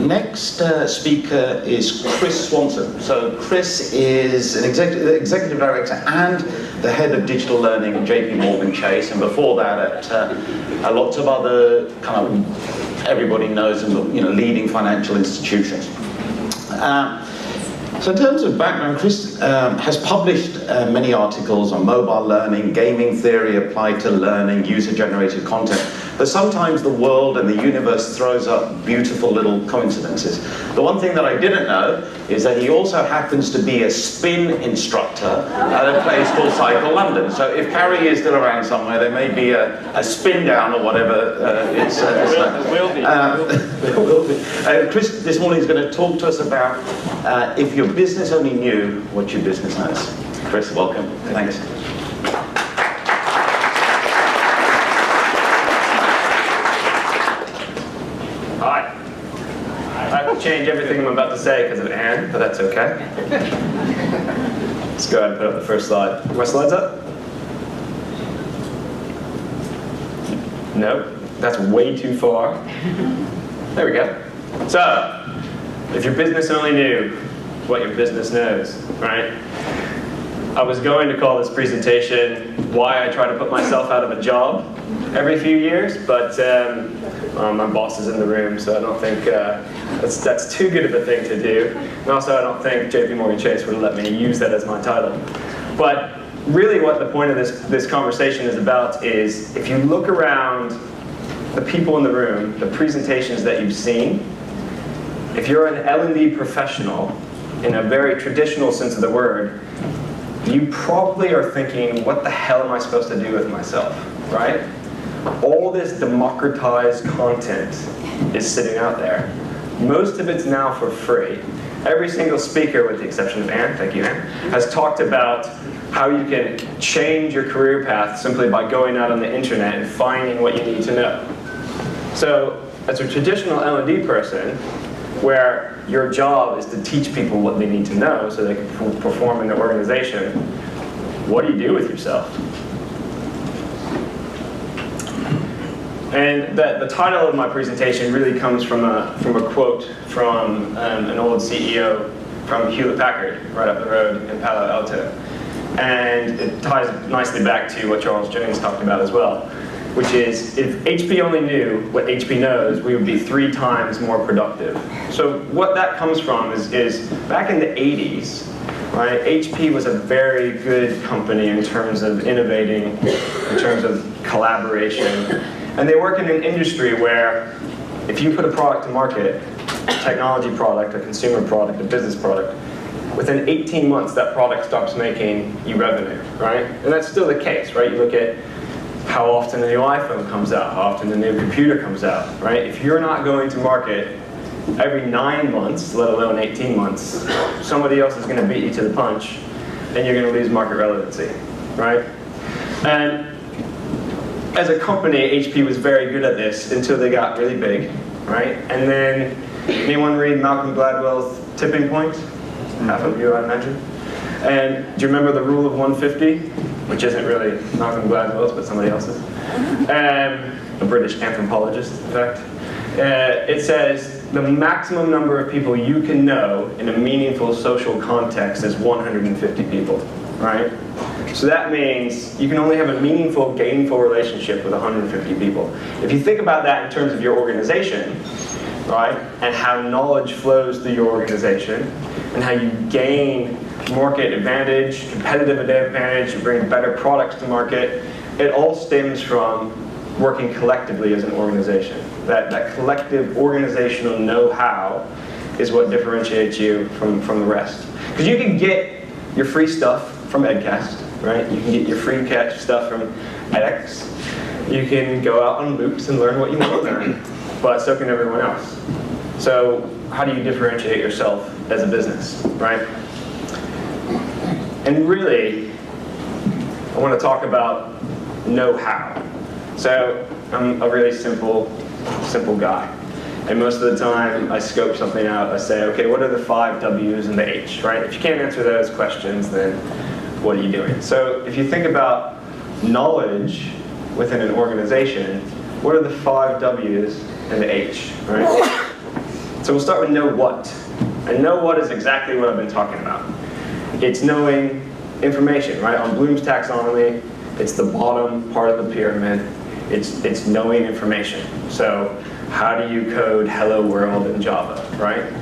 Next speaker is Chris Swanson. So Chris is an executive director and the head of digital learning at JP Morgan Chase, and before that at lots of other kind of everybody knows and leading financial institutions. So in terms of background, Chris has published many articles on mobile learning, gaming theory applied to learning, user-generated content. But sometimes the world and the universe throws up beautiful little coincidences. The one thing that I didn't know is that he also happens to be a spin instructor at a place called Cycle London. So if Carrie is still around somewhere, there may be a spin down or whatever it's will be. Chris this morning is going to talk to us about if your business only knew what your business knows. Chris, welcome. Thanks. Change everything I'm about to say because of Anne, but that's okay. Let's go ahead and put up the first slide. Are my slides up? Nope, that's way too far. There we go. So, if your business only knew what your business knows, right? I was going to call this presentation why I try to put myself out of a job every few years, but my boss is in the room, so I don't think that's too good of a thing to do. And also, I don't think JP Morgan Chase would let me use that as my title. But really what the point of this conversation is about is if you look around the people in the room, the presentations that you've seen, if you're an L&D professional in a very traditional sense of the word, you probably are thinking, what the hell am I supposed to do with myself, right? All this democratized content is sitting out there. Most of it's now for free. Every single speaker, with the exception of Anne, thank you Anne, has talked about how you can change your career path simply by going out on the internet and finding what you need to know. So as a traditional L&D person, where your job is to teach people what they need to know so they can perform in their organization, what do you do with yourself? And the title of my presentation really comes from a quote from an old CEO from Hewlett-Packard, right up the road in Palo Alto. And it ties nicely back to what Charles Jennings talked about as well, which is, if HP only knew what HP knows, we would be 3 times more productive. So what that comes from is back in the 80s, right, HP was a very good company in terms of innovating, in terms of collaboration. And they work in an industry where if you put a product to market, a technology product, a consumer product, a business product, within 18 months that product stops making you revenue, right? And that's still the case, right? You look at how often the new iPhone comes out, how often the new computer comes out, right? If you're not going to market every 9 months, let alone 18 months, somebody else is going to beat you to the punch, and you're going to lose market relevancy, right? And as a company, HP was very good at this until they got really big, right? And then, anyone read Malcolm Gladwell's Tipping Point? Half of you, I imagine. And do you remember the rule of 150? Which isn't really Malcolm Gladwell's, but somebody else's. A British anthropologist, in fact. It says, the maximum number of people you can know in a meaningful social context is 150 people, right? So that means you can only have a meaningful, gainful relationship with 150 people. If you think about that in terms of your organization, right, and how knowledge flows through your organization, and how you gain market advantage, competitive advantage, you bring better products to market, it all stems from working collectively as an organization. That collective organizational know-how is what differentiates you from the rest. Because you can get your free stuff from EdCast's, right? You can get your free catch stuff from edX. You can go out on loops and learn what you want to learn, but so can everyone else. So how do you differentiate yourself as a business, right? And really, I want to talk about know-how. So I'm a really simple guy. And most of the time, I scope something out. I say, okay, what are the 5 W's and the H, right? If you can't answer those questions, then what are you doing? So if you think about knowledge within an organization, what are the 5 W's and the H, right? So we'll start with know what. And know what is exactly what I've been talking about. It's knowing information, right? On Bloom's taxonomy, it's the bottom part of the pyramid. It's knowing information. So how do you code hello world in Java, right?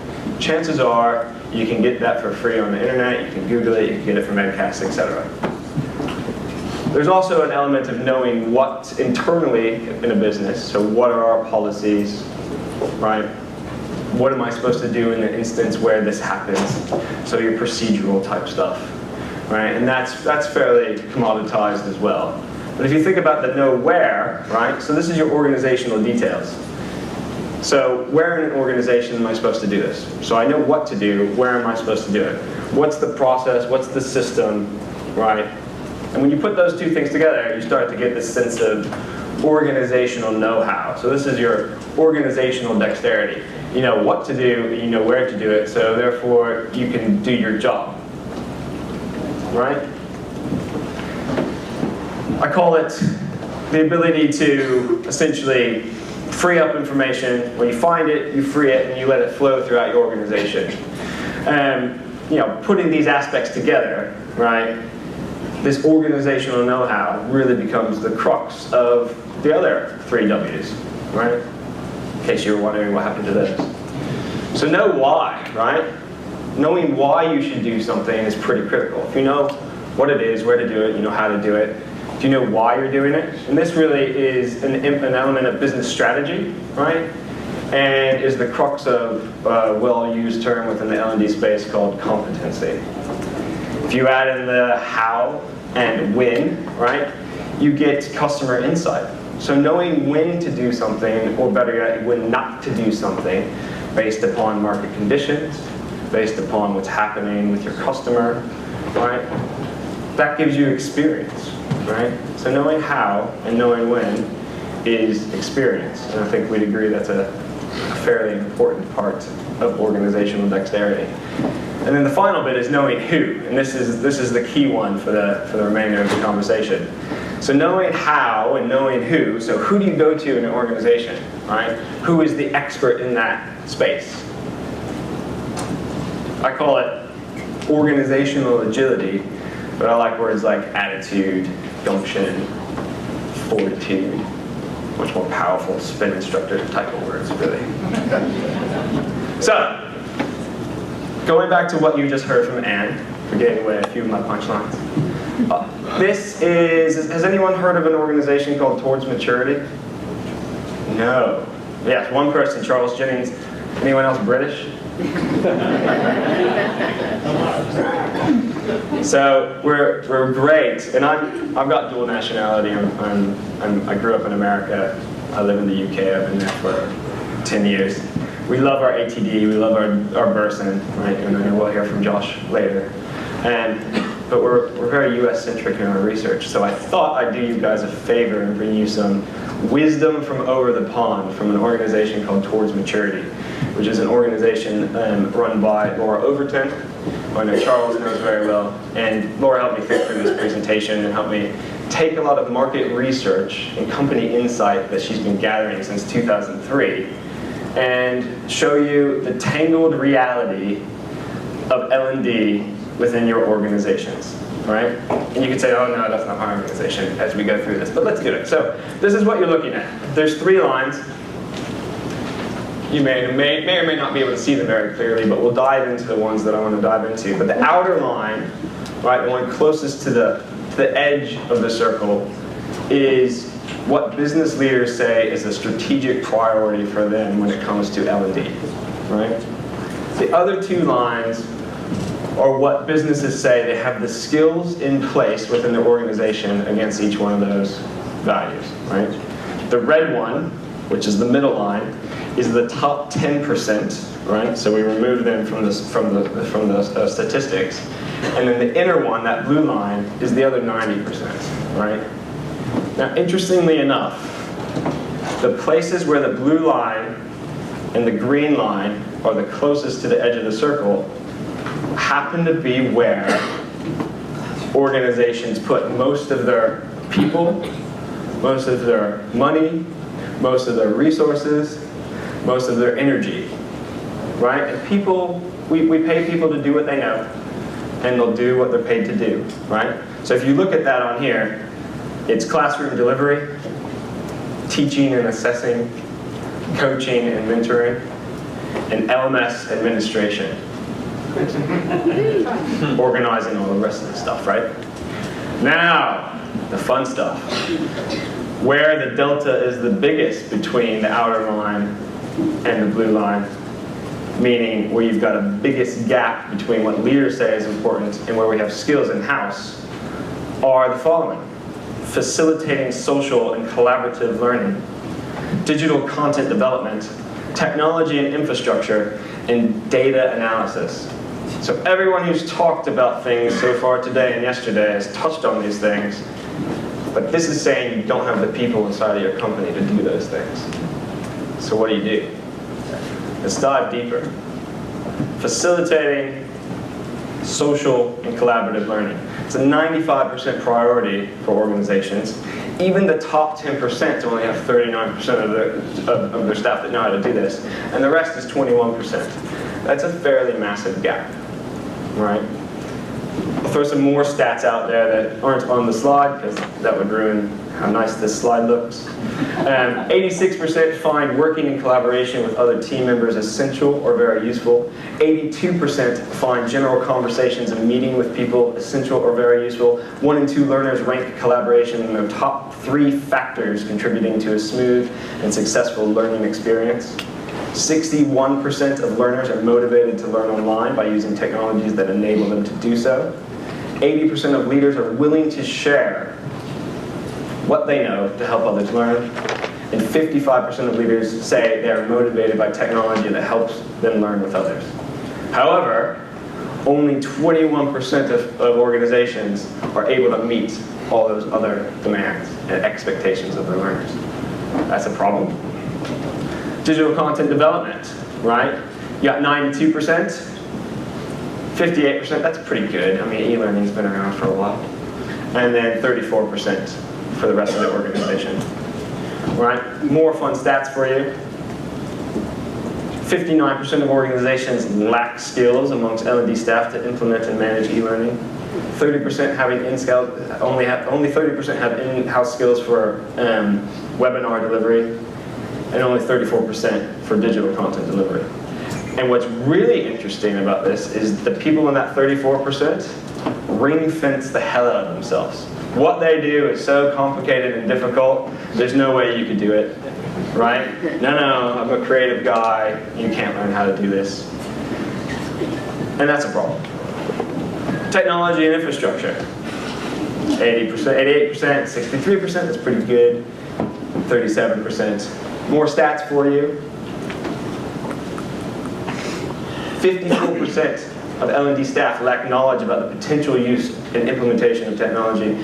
Chances are you can get that for free on the internet, you can Google it, you can get it from EdCast's, etc. There's also an element of knowing what internally in a business. So what are our policies, right? What am I supposed to do in the instance where this happens? So your procedural type stuff, right? And that's fairly commoditized as well. But if you think about the know where, right? So this is your organizational details. So where in an organization am I supposed to do this? So I know what to do, where am I supposed to do it? What's the process, what's the system, right? And when you put those two things together, you start to get this sense of organizational know-how. So this is your organizational dexterity. You know what to do, you know where to do it, so therefore you can do your job, right? I call it the ability to essentially free up information. When you find it, you free it, and you let it flow throughout your organization. And putting these aspects together, right? This organizational know-how really becomes the crux of the other 3 W's, right? In case you were wondering what happened to this. So know why, right? Knowing why you should do something is pretty critical. If you know what it is, where to do it, you know how to do it, do you know why you're doing it? And this really is an element of business strategy, right? And is the crux of a well-used term within the L&D space called competency. If you add in the how and when, right, you get customer insight. So knowing when to do something, or better yet, when not to do something, based upon market conditions, based upon what's happening with your customer, right, that gives you experience, right? So knowing how and knowing when is experience. And I think we'd agree that's a fairly important part of organizational dexterity. And then the final bit is knowing who, and this is the key one for the remainder of the conversation. So knowing how and knowing who, so who do you go to in an organization, right? Who is the expert in that space? I call it organizational agility, but I like words like attitude, gumption, fortitude, much more powerful spin instructor type of words, really. So, going back to what you just heard from Anne, for getting away a few of my punchlines. Has anyone heard of an organization called Towards Maturity? No. Yes, one person, Charles Jennings. Anyone else British? So we're great, and I've got dual nationality. I grew up in America. I live in the UK. I've been there for 10 years. We love our ATD. We love our Burson, right? And I know we'll hear from Josh later. But we're very US-centric in our research. So I thought I'd do you guys a favor and bring you some wisdom from over the pond from an organization called Towards Maturity, which is an organization run by Laura Overton, who I know Charles knows very well. And Laura helped me think through this presentation and helped me take a lot of market research and company insight that she's been gathering since 2003 and show you the tangled reality of L&D within your organizations, right? And you could say, oh no, that's not my organization as we go through this, but let's do it. So this is what you're looking at. There's 3 lines. You may or may not be able to see them very clearly, but we'll dive into the ones that I want to dive into. But the outer line, right, the one closest to the edge of the circle, is what business leaders say is a strategic priority for them when it comes to L&D, right? The other 2 lines are what businesses say they have the skills in place within their organization against each one of those values, right? The red one, which is the middle line, is the top 10%, right? So we remove them from the statistics, and then the inner one, that blue line, is the other 90%, right? Now, interestingly enough, the places where the blue line and the green line are the closest to the edge of the circle happen to be where organizations put most of their people, most of their money, most of their resources, most of their energy. right? And people, we pay people to do what they know, and they'll do what they're paid to do, right? So if you look at that on here, it's classroom delivery, teaching and assessing, coaching and mentoring, and LMS administration. Organizing all the rest of the stuff, right? Now, the fun stuff. Where the delta is the biggest between the outer line and the blue line, meaning where you've got a biggest gap between what leaders say is important and where we have skills in-house, are the following. Facilitating social and collaborative learning, digital content development, technology and infrastructure, and data analysis. So everyone who's talked about things so far today and yesterday has touched on these things, but this is saying you don't have the people inside of your company to do those things. So what do? Let's dive deeper. Facilitating social and collaborative learning. It's a 95% priority for organizations. Even the top 10% only have 39% of their staff that know how to do this, and the rest is 21%. That's a fairly massive gap, right? I'll throw some more stats out there that aren't on the slide, because that would ruin how nice this slide looks. 86% find working in collaboration with other team members essential or very useful. 82% find general conversations and meeting with people essential or very useful. 1 in 2 learners rank collaboration in their top 3 factors contributing to a smooth and successful learning experience. 61% of learners are motivated to learn online by using technologies that enable them to do so. 80% of leaders are willing to share what they know to help others learn. And 55% of leaders say they are motivated by technology that helps them learn with others. However, only 21% of organizations are able to meet all those other demands and expectations of their learners. That's a problem. Digital content development, right? You got 92%, 58%, that's pretty good. I mean, e-learning's been around for a while. And then 34% for the rest of the organization. Right? More fun stats for you. 59% of organizations lack skills amongst L&D staff to implement and manage e-learning. 30% only 30% have in-house skills for webinar delivery, and only 34% for digital content delivery. And what's really interesting about this is the people in that 34% ring-fence the hell out of themselves. What they do is so complicated and difficult, there's no way you could do it, right? No, I'm a creative guy, you can't learn how to do this. And that's a problem. Technology and infrastructure. 80%, 88%, 63%, that's pretty good. 37%. More stats for you. 54% of L&D staff lack knowledge about the potential use and implementation of technology.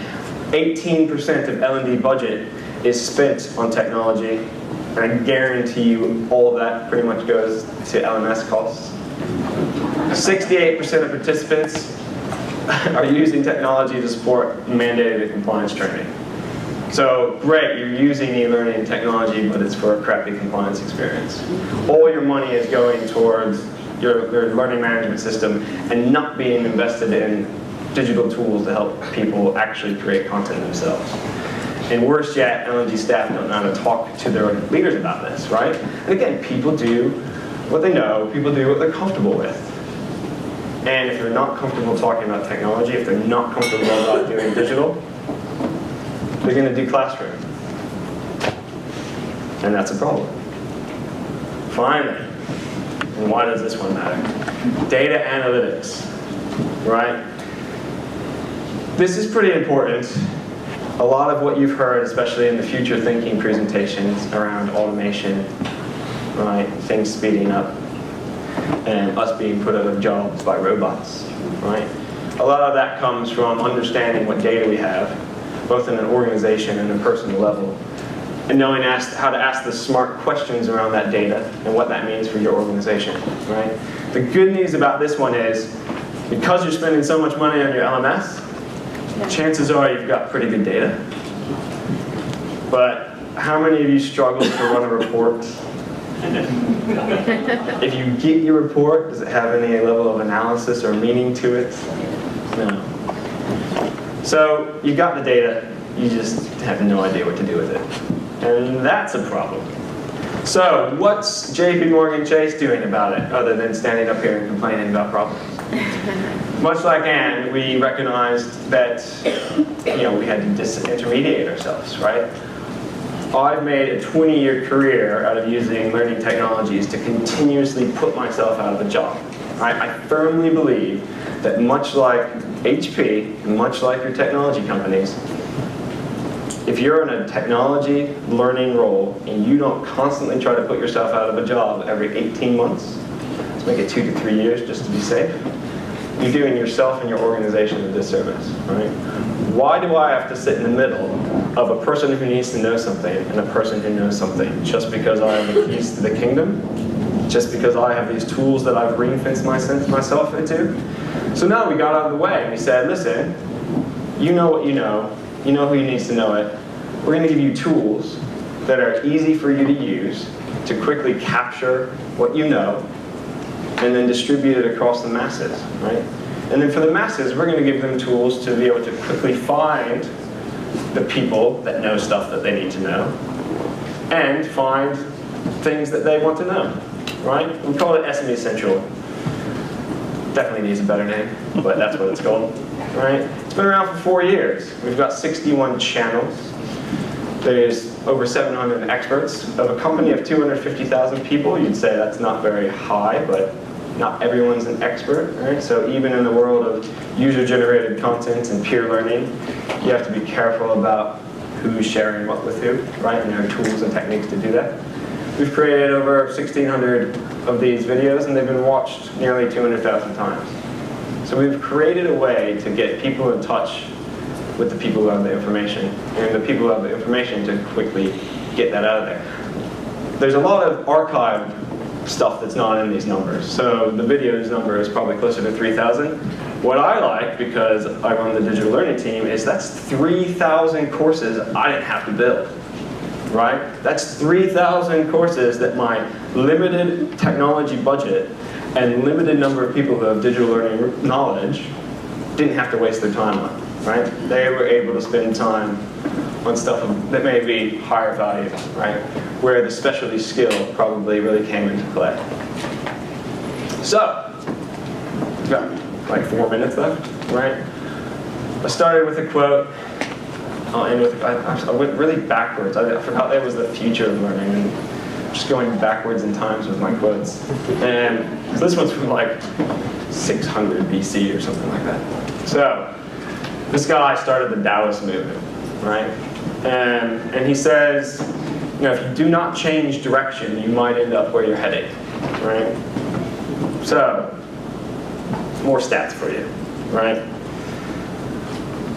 18% of L&D budget is spent on technology, and I guarantee you all of that pretty much goes to LMS costs. 68% of participants are using technology to support mandated compliance training. So great, you're using e-learning technology, but it's for a crappy compliance experience. All your money is going towards your learning management system and not being invested in digital tools to help people actually create content themselves. And worse yet, L&D staff don't know how to talk to their leaders about this, right? And again, people do what they know, people do what they're comfortable with. And if they're not comfortable talking about technology, if they're not comfortable about doing digital, they're going to do classroom. And that's a problem. Finally, and why does this one matter? Data analytics, right? This is pretty important. A lot of what you've heard, especially in the future thinking presentations around automation, right? Things speeding up and us being put out of jobs by robots, right? A lot of that comes from understanding what data we have, both in an organization and a personal level, and knowing how to ask the smart questions around that data and what that means for your organization, right? The good news about this one is, because you're spending so much money on your LMS, chances are you've got pretty good data. But how many of you struggle to run a report If you get your report, does it have any level of analysis or meaning to it? No. So you got the data, you just have no idea what to do with it. And that's a problem. So what's JP Morgan Chase doing about it, other than standing up here and complaining about problems? Much like Anne, we recognized that we had to disintermediate ourselves, right? I've made a 20-year career out of using learning technologies to continuously put myself out of a job. I firmly believe that much like HP, and much like your technology companies, if you're in a technology learning role and you don't constantly try to put yourself out of a job every 18 months, let's make it 2 to 3 years just to be safe, you're doing yourself and your organization a disservice, right? Why do I have to sit in the middle of a person who needs to know something and a person who knows something just because I have the keys to the kingdom? Just because I have these tools that I've ring-fenced myself into? So now we got out of the way and we said, listen, you know what you know who needs to know it. We're going to give you tools that are easy for you to use to quickly capture what you know and then distribute it across the masses, right? And then for the masses, we're going to give them tools to be able to quickly find the people that know stuff that they need to know and find things that they want to know, right? We call it SME Central. Definitely needs a better name, but that's what it's called, right? It's been around for 4 years. We've got 61 channels. There's over 700 experts. Of a company of 250,000 people, you'd say that's not very high, but not everyone's an expert, right? So even in the world of user-generated content and peer learning, you have to be careful about who's sharing what with who, right? And there are tools and techniques to do that. We've created over 1,600 of these videos, and they've been watched nearly 200,000 times. So we've created a way to get people in touch with the people who have the information, and the people who have the information to quickly get that out of there. There's a lot of archived stuff that's not in these numbers. So the videos number is probably closer to 3,000. What I like, because I run the digital learning team, is that's 3,000 courses I didn't have to build, right? That's 3,000 courses that my limited technology budget and limited number of people who have digital learning knowledge didn't have to waste their time on, right? They were able to spend time on stuff that may be higher value, right? Where the specialty skill probably really came into play. So, we've got like 4 minutes left, right? I started with a quote. I'll end with, I went really backwards. I forgot that was the future of learning, and just going backwards in times with my quotes. And so this one's from like 600 BC or something like that. So, this guy started the Taoist movement, right? And he says, if you do not change direction, you might end up where you're heading, right? So, more stats for you, right?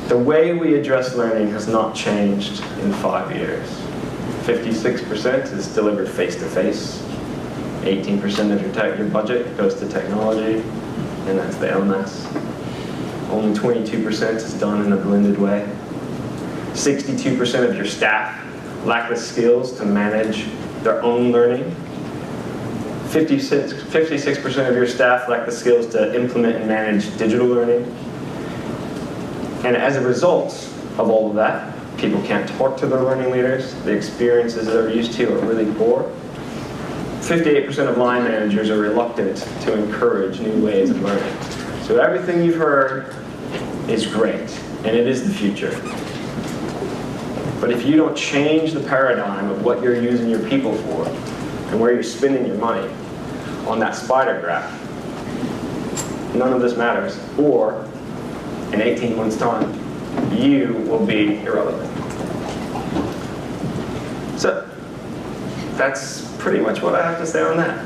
The way we address learning has not changed in 5 years. 56% is delivered face-to-face. 18% of your budget goes to technology, and that's the LMS. Only 22% is done in a blended way. 62% of your staff lack the skills to manage their own learning. 56% of your staff lack the skills to implement and manage digital learning. And as a result of all of that, people can't talk to their learning leaders. The experiences that they're used to are really poor. 58% of line managers are reluctant to encourage new ways of learning. So everything you've heard is great, and it is the future. But if you don't change the paradigm of what you're using your people for and where you're spending your money on that spider graph, none of this matters. Or in 18 months' time, you will be irrelevant. So that's pretty much what I have to say on that.